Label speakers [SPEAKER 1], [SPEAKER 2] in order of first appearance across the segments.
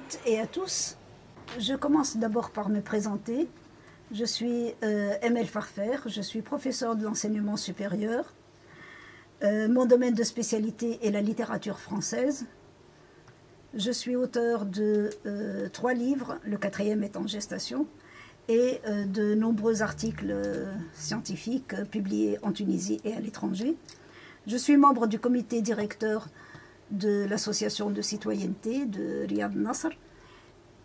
[SPEAKER 1] toutes et à tous. Je commence d'abord par me présenter. Je suis Emel Farfer, je suis professeure de l'enseignement supérieur. Mon domaine de spécialité est la littérature française. Je suis auteur de 3 livres, le 4e est en gestation, et de nombreux articles scientifiques publiés en Tunisie et à l'étranger. Je suis membre du comité directeur de l'association de citoyenneté de Riyad Nasr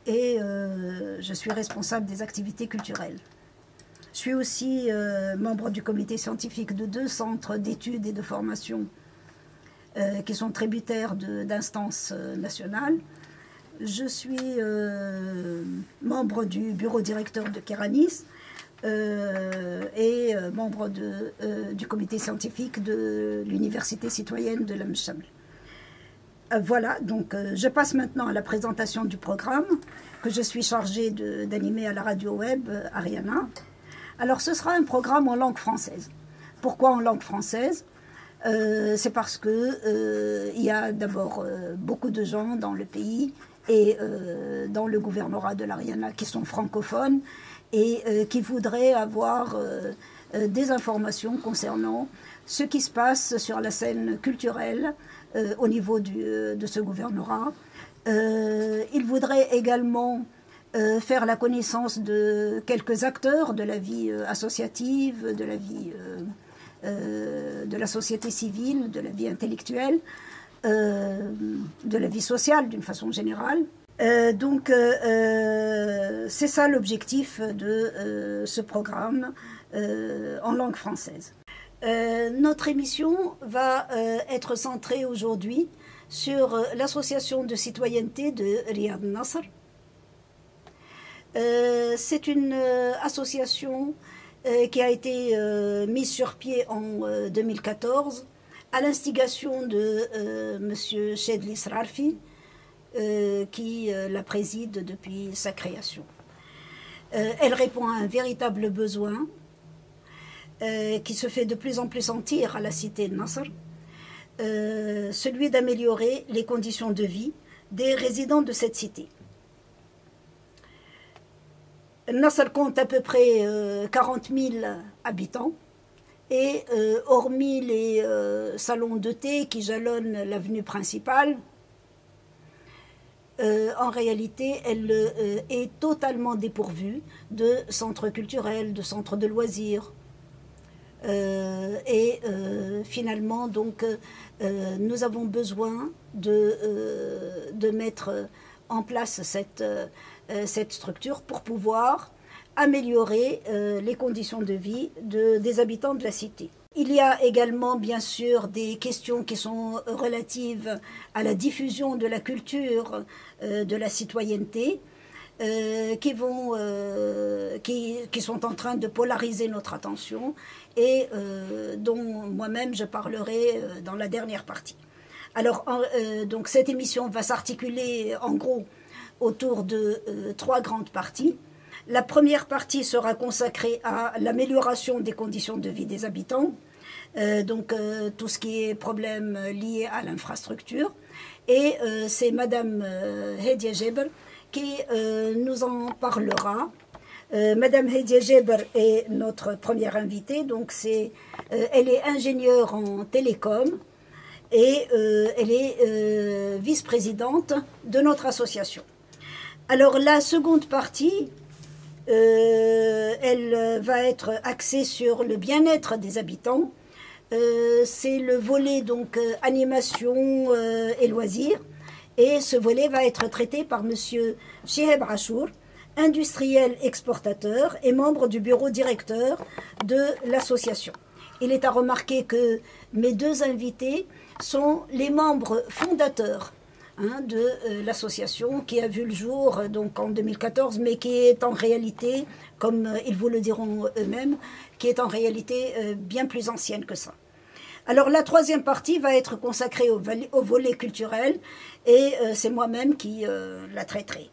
[SPEAKER 1] et je suis responsable des activités culturelles. Je suis aussi membre du comité scientifique de 2 centres d'études et de formation qui sont tributaires d'instances nationales. Je suis membre du bureau directeur de Keranis et membre du comité scientifique de l'université citoyenne de l'Amchamel. Voilà, donc je passe maintenant à la présentation du programme que je suis chargée d'animer à la radio web Ariana. Alors ce sera un programme en langue française. Pourquoi en langue française? C'est parce que il y a d'abord beaucoup de gens dans le pays et dans le gouvernorat de l'Ariana qui sont francophones et qui voudraient avoir des informations concernant ce qui se passe sur la scène culturelle au niveau de ce gouvernorat. Ils voudraient également faire la connaissance de quelques acteurs de la vie associative, de la vie de la société civile, de la vie intellectuelle, de la vie sociale d'une façon générale. Donc c'est ça l'objectif de ce programme en langue française. Notre émission va être centrée aujourd'hui sur l'association de citoyenneté de Riyad Nasr. C'est une association qui a été mise sur pied en 2014 à l'instigation de M. Chedli Srarfi, qui la préside depuis sa création. Elle répond à un véritable besoin qui se fait de plus en plus sentir à la cité de Nasr, celui d'améliorer les conditions de vie des résidents de cette cité. Nasr compte à peu près 40 000 habitants et hormis les salons de thé qui jalonnent l'avenue principale, en réalité, elle est totalement dépourvue de centres culturels, de centres de loisirs. Finalement, donc, nous avons besoin de mettre en place cette structure pour pouvoir améliorer les conditions de vie des habitants de la cité. Il y a également, bien sûr, des questions qui sont relatives à la diffusion de la culture de la citoyenneté, qui sont en train de polariser notre attention et dont moi-même je parlerai dans la dernière partie. Alors, donc cette émission va s'articuler en gros autour de 3 grandes parties. La première partie sera consacrée à l'amélioration des conditions de vie des habitants, donc tout ce qui est problème lié à l'infrastructure. Et c'est Madame Hedia Jeber qui nous en parlera. Madame Hedia Jeber est notre première invitée, donc elle est ingénieure en télécom et elle est vice-présidente de notre association. Alors la seconde partie, elle va être axée sur le bien-être des habitants. C'est le volet donc animation et loisirs. Et ce volet va être traité par Monsieur Chiheb Achour, industriel exportateur et membre du bureau directeur de l'association. Il est à remarquer que mes 2 invités sont les membres fondateurs de l'association qui a vu le jour donc en 2014, mais qui est en réalité, comme ils vous le diront eux-mêmes, qui est en réalité bien plus ancienne que ça. Alors la 3e partie va être consacrée au volet culturel et c'est moi-même qui la traiterai.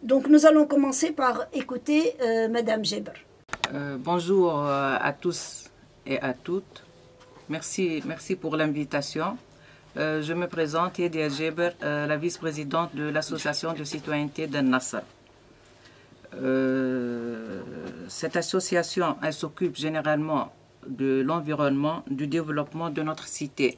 [SPEAKER 1] Donc nous allons commencer par écouter Madame Jeber.
[SPEAKER 2] Bonjour à tous et à toutes. Merci pour l'invitation. Je me présente, Yedia Jeber, la vice-présidente de l'association de citoyenneté d'Al-Nasser. Cette association, elle s'occupe généralement de l'environnement, du développement de notre cité.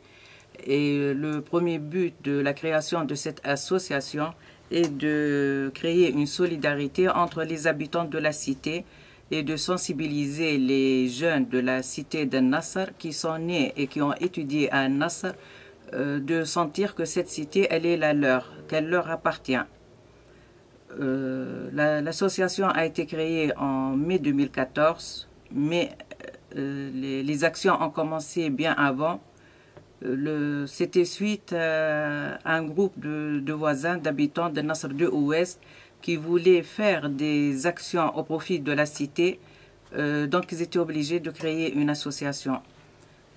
[SPEAKER 2] Et le premier but de la création de cette association est de créer une solidarité entre les habitants de la cité et de sensibiliser les jeunes de la cité d'Al-Nasser qui sont nés et qui ont étudié à Al-Nasser, de sentir que cette cité, elle est la leur, qu'elle leur appartient. L'association a été créée en mai 2014, mais les actions ont commencé bien avant. C'était suite à un groupe de voisins, d'habitants de Nasr 2 Ouest qui voulaient faire des actions au profit de la cité. Donc ils étaient obligés de créer une association.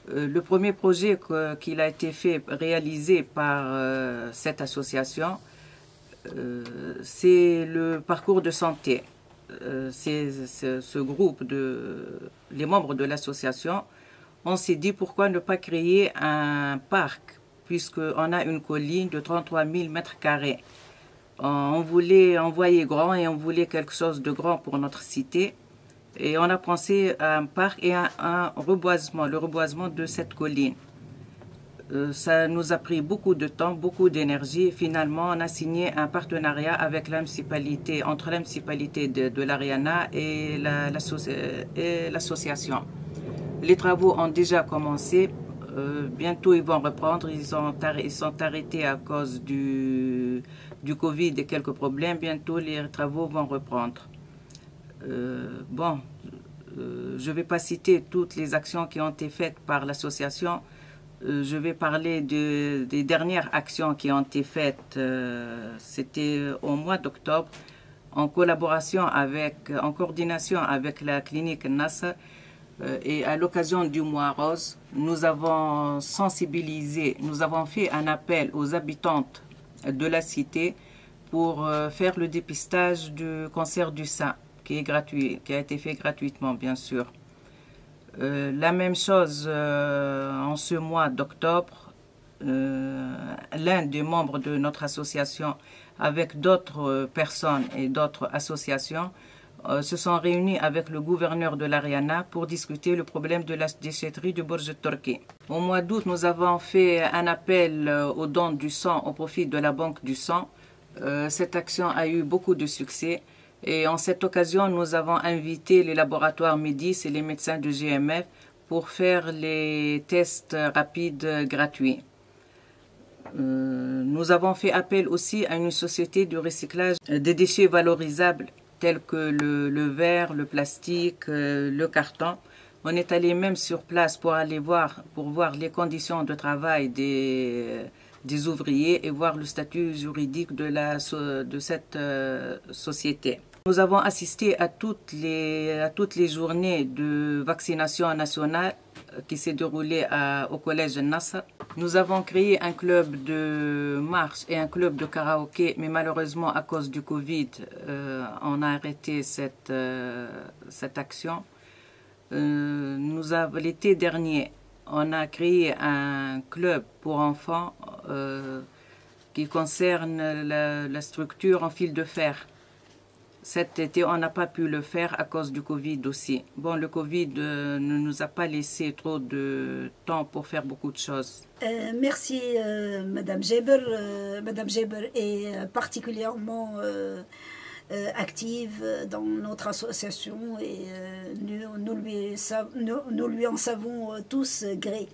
[SPEAKER 2] Le premier projet qui a été réalisé par cette association, c'est le parcours de santé. Ce groupe, les membres de l'association, on s'est dit pourquoi ne pas créer un parc, puisqu'on a une colline de 33 000 mètres carrés. On voyait grand et on voulait quelque chose de grand pour notre cité. Et on a pensé à un parc et à un reboisement, le reboisement de cette colline. Ça nous a pris beaucoup de temps, beaucoup d'énergie. Finalement, on a signé un partenariat avec la municipalité, entre la municipalité de l'Ariana et l'association. Les travaux ont déjà commencé. Bientôt, ils vont reprendre. Ils sont arrêtés à cause du Covid et quelques problèmes. Bientôt, les travaux vont reprendre. Je ne vais pas citer toutes les actions qui ont été faites par l'association. Je vais parler des dernières actions qui ont été faites. C'était au mois d'octobre, en coordination avec la clinique Nasser. Et à l'occasion du mois rose, nous avons sensibilisé, nous avons fait un appel aux habitantes de la cité pour faire le dépistage du cancer du sein, qui est gratuit, qui a été fait gratuitement, bien sûr. La même chose en ce mois d'octobre, l'un des membres de notre association, avec d'autres personnes et d'autres associations, se sont réunis avec le gouverneur de l'Ariana pour discuter le problème de la déchetterie de Bourj Turki. Au mois d'août, nous avons fait un appel aux dons du sang au profit de la Banque du sang. Cette action a eu beaucoup de succès. Et en cette occasion, nous avons invité les laboratoires Médis et les médecins de GMF pour faire les tests rapides gratuits. Nous avons fait appel aussi à une société de recyclage des déchets valorisables tels que le verre, le plastique, le carton. On est allé même sur place pour voir les conditions de travail des ouvriers et voir le statut juridique de cette société. Nous avons assisté à toutes les journées de vaccination nationale qui s'est déroulée au collège Nasser. Nous avons créé un club de marche et un club de karaoké, mais malheureusement à cause du Covid, on a arrêté cette action. L'été dernier, on a créé un club pour enfants qui concerne la structure en fil de fer. Cet été, on n'a pas pu le faire à cause du Covid aussi. Bon, le Covid ne nous a pas laissé trop de temps pour faire beaucoup de choses.
[SPEAKER 1] Merci Madame Jeber. Madame Jeber est particulièrement active dans notre association et nous lui en savons tous gré.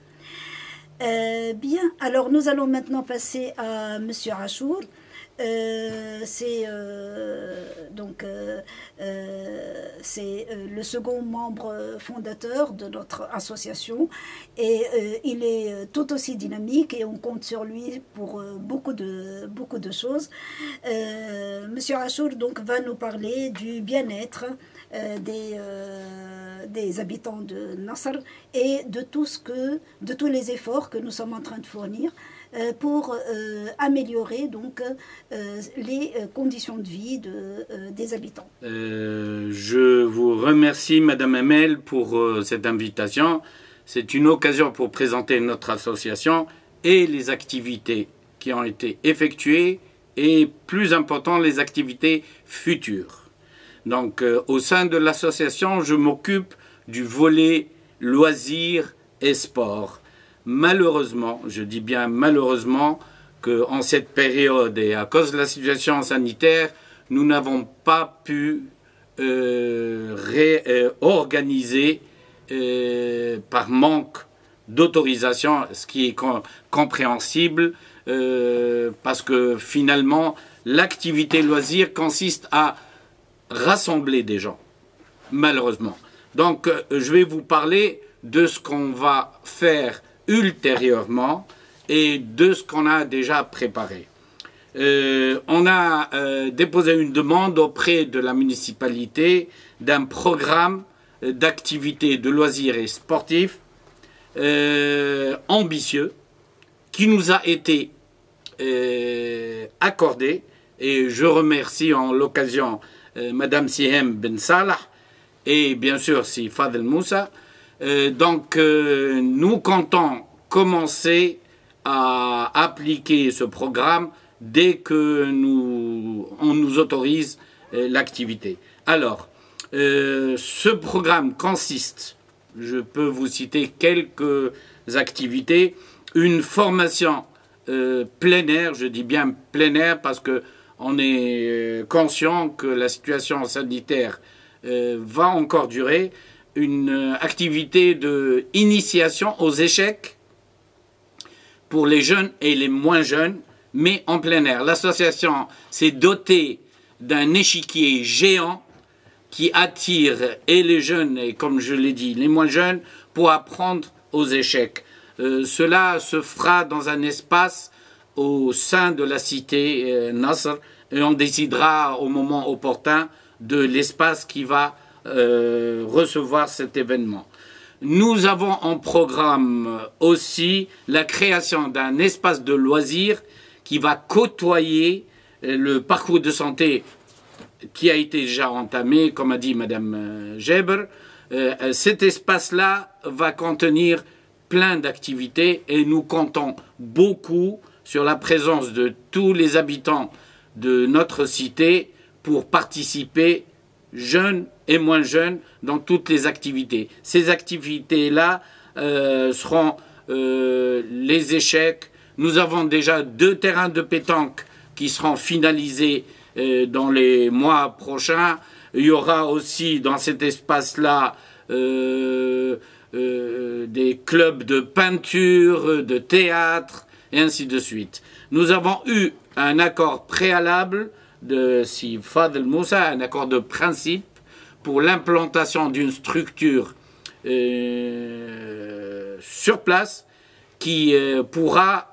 [SPEAKER 1] Bien, alors nous allons maintenant passer à Monsieur Rachour. C'est le second membre fondateur de notre association et il est tout aussi dynamique et on compte sur lui pour beaucoup de choses. Monsieur Rachour donc va nous parler du bien-être des habitants de Nasr et de tous les efforts que nous sommes en train de fournir pour améliorer donc les conditions de vie des habitants.
[SPEAKER 3] Je vous remercie Madame Amel pour cette invitation. C'est une occasion pour présenter notre association et les activités qui ont été effectuées et, plus important, les activités futures. Donc, au sein de l'association, je m'occupe du volet loisirs et sport. Malheureusement, je dis bien malheureusement, qu'en cette période et à cause de la situation sanitaire, nous n'avons pas pu organiser par manque d'autorisation, ce qui est compréhensible, parce que finalement, l'activité loisir consiste à rassembler des gens, malheureusement. Donc, je vais vous parler de ce qu'on va faire ultérieurement et de ce qu'on a déjà préparé. On a déposé une demande auprès de la municipalité d'un programme d'activités de loisirs et sportifs ambitieux qui nous a été accordé, et je remercie en l'occasion Madame Sihem Ben Salah et bien sûr si Fadel Moussa. Donc nous comptons commencer à appliquer ce programme dès que on nous autorise l'activité. Alors, ce programme consiste, je peux vous citer quelques activités, une formation plein air, je dis bien plein air parce que on est conscient que la situation sanitaire va encore durer, une activité d'initiation aux échecs pour les jeunes et les moins jeunes, mais en plein air. L'association s'est dotée d'un échiquier géant qui attire et les jeunes et, comme je l'ai dit, les moins jeunes pour apprendre aux échecs. Cela se fera dans un espace au sein de la cité Nasr et on décidera au moment opportun de l'espace qui va recevoir cet événement. Nous avons en programme aussi la création d'un espace de loisirs qui va côtoyer le parcours de santé qui a été déjà entamé, comme a dit Madame Geber. Cet espace-là va contenir plein d'activités et nous comptons beaucoup sur la présence de tous les habitants de notre cité pour participer, jeunes et moins jeunes, dans toutes les activités. Ces activités-là seront les échecs. Nous avons déjà 2 terrains de pétanque qui seront finalisés dans les mois prochains. Il y aura aussi dans cet espace-là des clubs de peinture, de théâtre, et ainsi de suite. Nous avons eu un accord préalable de si Fadel Moussa, un accord de principe pour l'implantation d'une structure sur place qui pourra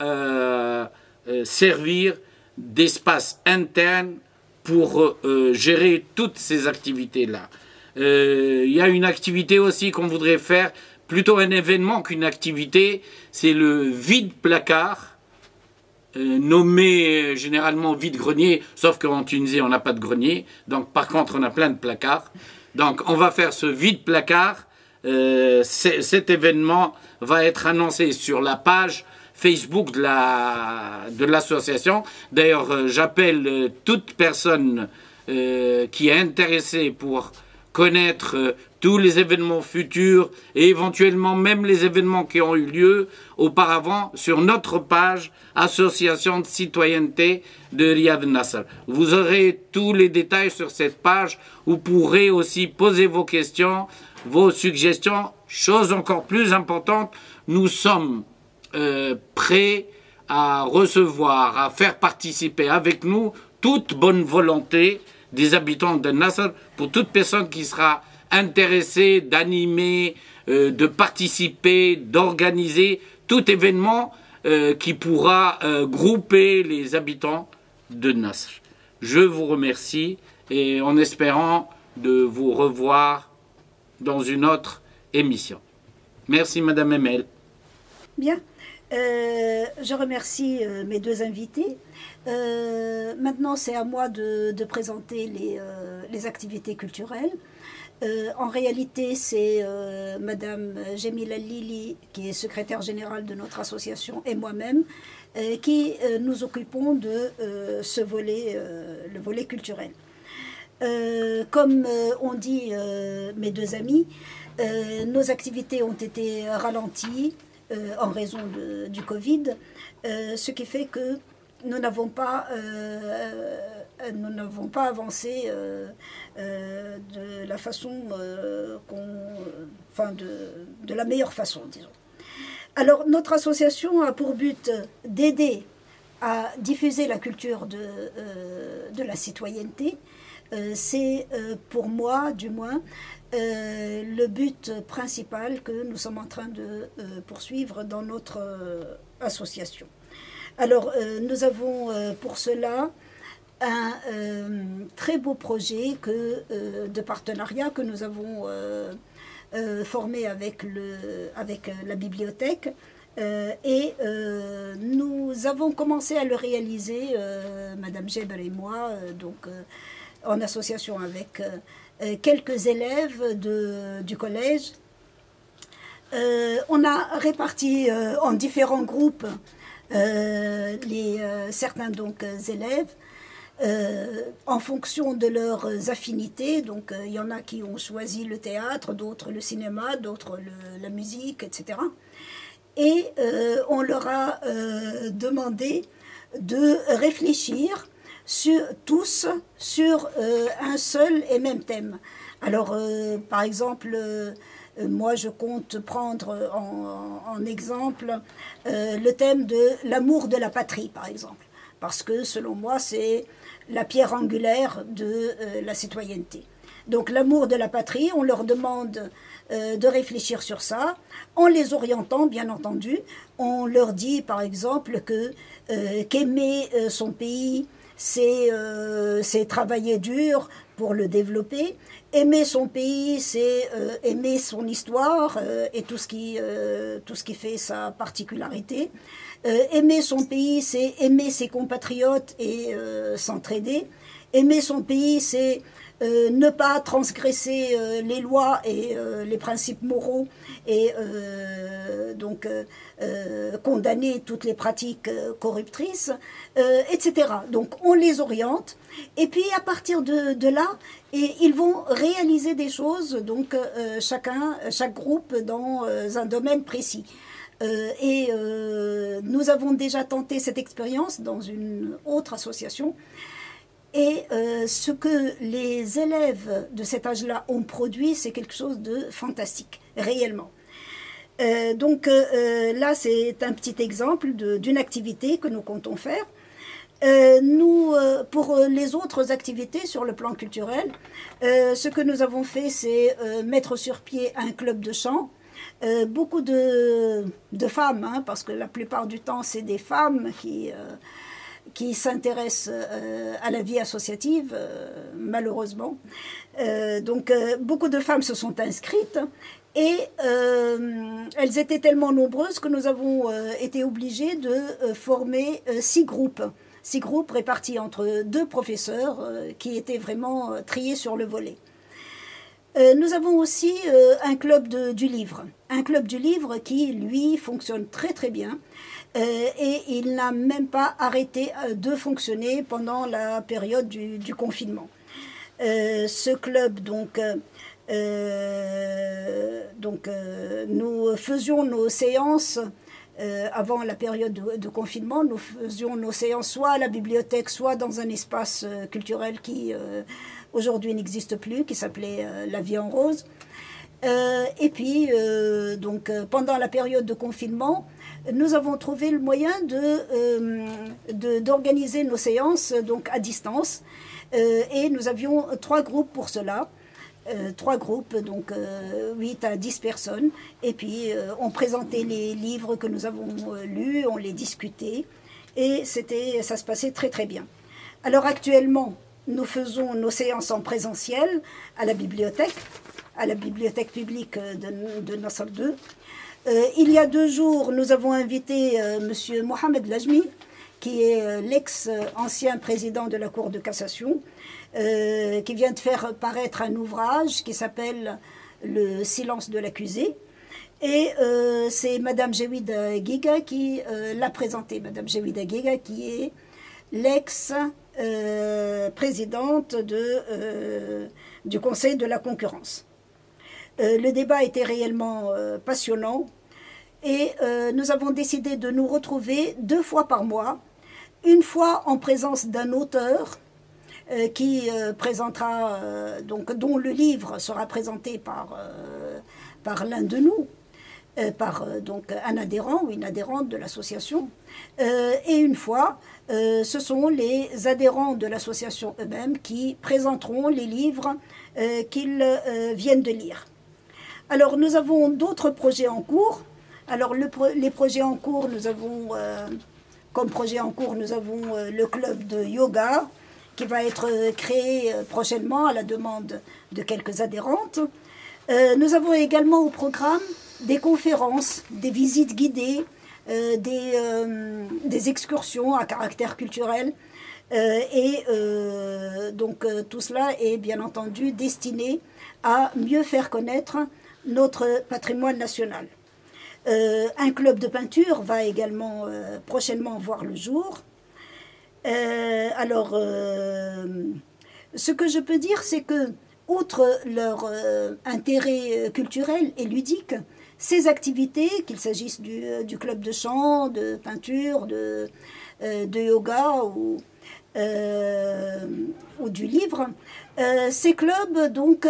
[SPEAKER 3] servir d'espace interne pour gérer toutes ces activités-là. Il y a une activité aussi qu'on voudrait faire, plutôt un événement qu'une activité, c'est le vide-placard, nommé généralement vide-grenier, sauf qu'en Tunisie, on n'a pas de grenier, donc par contre, on a plein de placards. Donc, on va faire ce vide-placard. Cet événement va être annoncé sur la page Facebook de l'association. D'ailleurs, j'appelle toute personne qui est intéressée pour connaître tous les événements futurs et éventuellement même les événements qui ont eu lieu auparavant sur notre page Association de citoyenneté de Riyad Nasr. Vous aurez tous les détails sur cette page. Vous pourrez aussi poser vos questions, vos suggestions. Chose encore plus importante, nous sommes prêts à recevoir, à faire participer avec nous toute bonne volonté des habitants de Nasr, pour toute personne qui sera intéressée d'animer, de participer, d'organiser tout événement qui pourra grouper les habitants de Nasr. Je vous remercie et en espérant de vous revoir dans une autre émission. Merci Madame Emel.
[SPEAKER 1] Bien. Je remercie mes 2 invités. Maintenant, c'est à moi de présenter les activités culturelles. En réalité, c'est Madame Jemila Lili, qui est secrétaire générale de notre association, et moi-même, qui nous occupons de ce volet, le volet culturel. Comme ont dit mes deux amis, nos activités ont été ralenties en raison du Covid, ce qui fait que nous n'avons pas avancé de la façon de la meilleure façon, disons. Alors, notre association a pour but d'aider à diffuser la culture de la citoyenneté. C'est pour moi, du moins, le but principal que nous sommes en train de poursuivre dans notre association. Alors, nous avons pour cela un très beau projet de partenariat que nous avons formé avec la bibliothèque. Et nous avons commencé à le réaliser, Madame Geber et moi, en association avec quelques élèves du collège. On a réparti en différents groupes certains élèves en fonction de leurs affinités. Donc il y en a qui ont choisi le théâtre, d'autres le cinéma, d'autres la musique, etc. Et on leur a demandé de réfléchir tous sur un seul et même thème. Alors, par exemple, moi je compte prendre en exemple le thème de l'amour de la patrie, par exemple, parce que selon moi c'est la pierre angulaire de la citoyenneté. Donc l'amour de la patrie, on leur demande de réfléchir sur ça, en les orientant, bien entendu. On leur dit, par exemple, qu'aimer son pays, c'est travailler dur pour le développer. Aimer son pays, c'est aimer son histoire et tout ce qui fait sa particularité. Aimer son pays, c'est aimer ses compatriotes et s'entraider. Aimer son pays, c'est ne pas transgresser les lois et les principes moraux et condamner toutes les pratiques corruptrices, etc. Donc on les oriente et puis à partir de là, ils vont réaliser des choses, donc chaque groupe dans un domaine précis. Nous avons déjà tenté cette expérience dans une autre association. Et ce que les élèves de cet âge-là ont produit, c'est quelque chose de fantastique, réellement. Là, c'est un petit exemple d'une activité que nous comptons faire. Pour les autres activités sur le plan culturel, ce que nous avons fait, c'est mettre sur pied un club de chant. Beaucoup de femmes, hein, parce que la plupart du temps, c'est des femmes qui s'intéressent à la vie associative, malheureusement. Beaucoup de femmes se sont inscrites et elles étaient tellement nombreuses que nous avons été obligés de former 6 groupes. 6 groupes répartis entre 2 professeurs qui étaient vraiment triés sur le volet. Nous avons aussi un club du livre. Un club du livre qui, lui, fonctionne très très bien. Et il n'a même pas arrêté de fonctionner pendant la période du confinement. Ce club, nous faisions nos séances avant la période de confinement. Nous faisions nos séances soit à la bibliothèque, soit dans un espace culturel qui aujourd'hui n'existe plus, qui s'appelait La Vie en Rose. Pendant la période de confinement, nous avons trouvé le moyen d'organiser nos séances à distance. Et nous avions 3 groupes pour cela. 3 groupes, 8 à 10 personnes. Et puis, on présentait les livres que nous avons lus, on les discutait. Et ça se passait très très bien. Alors actuellement, nous faisons nos séances en présentiel à la bibliothèque publique de Nasr 2. Il y a 2 jours, nous avons invité M. Mohamed Lajmi, qui est l'ex-ancien président de la Cour de cassation, qui vient de faire paraître un ouvrage qui s'appelle « Le silence de l'accusé ». Et c'est Madame Jewida Giga qui l'a présenté. Madame Jewida Giga qui est l'ex-présidente du Conseil de la concurrence. Le débat était réellement passionnant et nous avons décidé de nous retrouver 2 fois par mois, une fois en présence d'un auteur qui présentera, dont le livre sera présenté par l'un de nous, par donc un adhérent ou une adhérente de l'association, et une fois, ce sont les adhérents de l'association eux-mêmes qui présenteront les livres qu'ils viennent de lire. Alors nous avons d'autres projets en cours. Alors les projets en cours, nous avons comme projet en cours, nous avons le club de yoga qui va être créé prochainement à la demande de quelques adhérentes. Nous avons également au programme des conférences, des visites guidées, des excursions à caractère culturel. Donc tout cela est bien entendu destiné à mieux faire connaître notre patrimoine national. Un club de peinture va également prochainement voir le jour. Alors, ce que je peux dire, c'est que, outre leur intérêt culturel et ludique, ces activités, qu'il s'agisse du club de chant, de peinture, de yoga ou du livre, ces clubs donc,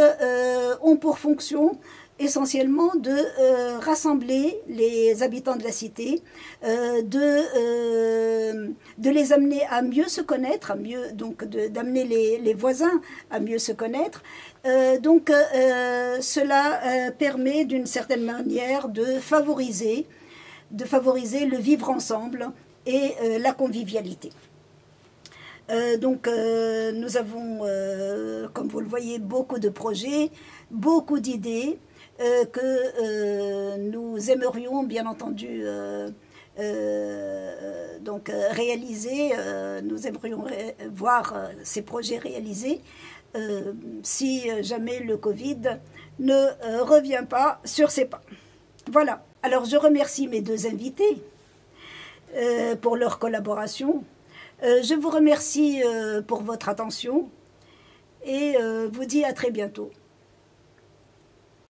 [SPEAKER 1] ont pour fonction essentiellement de rassembler les habitants de la cité, de les amener à mieux se connaître, d'amener les voisins à mieux se connaître. Cela permet d'une certaine manière de favoriser le vivre ensemble et la convivialité. Nous avons, comme vous le voyez, beaucoup de projets, beaucoup d'idées que nous aimerions bien entendu réaliser. Nous aimerions voir ces projets réalisés si jamais le Covid ne revient pas sur ses pas. Voilà. Alors je remercie mes 2 invités pour leur collaboration. Je vous remercie pour votre attention et vous dis à très bientôt.